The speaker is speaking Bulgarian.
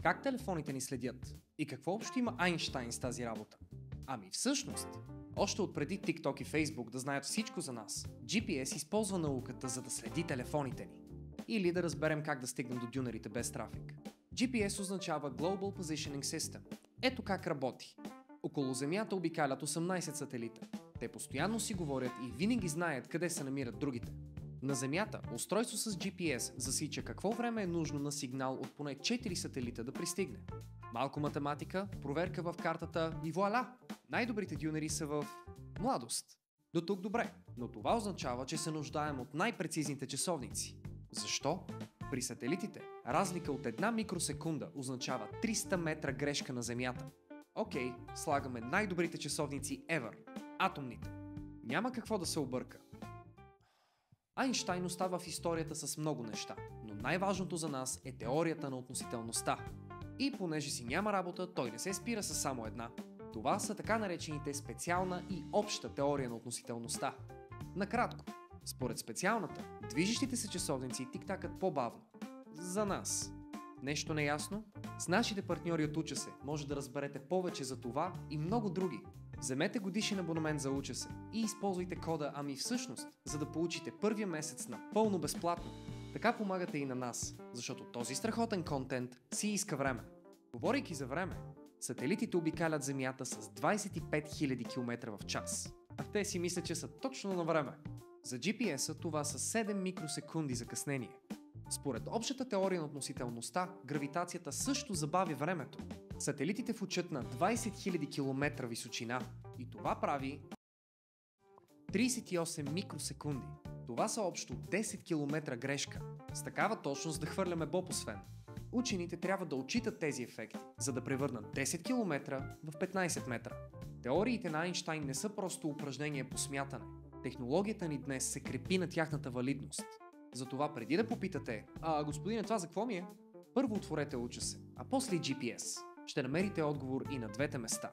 Как телефоните ни следят? И какво общо има Айнщайн с тази работа? Ами всъщност, още от преди TikTok и Facebook да знаят всичко за нас, GPS използва науката, за да следи телефоните ни. Или да разберем как да стигнем до дюнерите без трафик. GPS означава Global Positioning System. Ето как работи. Около Земята обикалят 18 сателита. Те постоянно си говорят и винаги знаят къде се намират другите. На Земята устройство с GPS засича какво време е нужно на сигнал от поне 4 сателита да пристигне. Малко математика, проверка в картата и вуаля! Най-добрите дюнери са в младост. До тук добре, но това означава, че се нуждаем от най-прецизните часовници. Защо? При сателитите разлика от 1 микросекунда означава 300 метра грешка на Земята. Окей, слагаме най-добрите часовници ever – атомните. Няма какво да се обърка. Айнщайн остава в историята с много неща, но най-важното за нас е теорията на относителността. И понеже си няма работа, той не се спира с само една. Това са така наречените специална и обща теория на относителността. Накратко, според специалната, движещите се часовници тиктакат по-бавно. За нас. Нещо неясно? С нашите партньори от Уча се може да разберете повече за това и много други. Вземете годишен абонамент за Уча се и използвайте кода Ами всъщност, за да получите първия месец напълно безплатно. Така помагате и на нас, защото този страхотен контент си иска време. Говорейки за време, сателитите обикалят Земята с 25 000 км в час. А те си мислят, че са точно на време. За GPS-а това са 7 микросекунди закъснение. Според общата теория на относителността, гравитацията също забави времето. Сателитите фучат на 20 000 км височина и това прави 38 микросекунди. Това са общо 10 км грешка. С такава точност да хвърляме боб освен. Учените трябва да отчитат тези ефекти, за да превърнат 10 км в 15 метра. Теориите на Айнщайн не са просто упражнения по смятане. Технологията ни днес се крепи на тяхната валидност. Затова преди да попитате, господине, това за какво ми е? Първо отворете Уча се, а после и GPS. Ще намерите отговор и на двете места.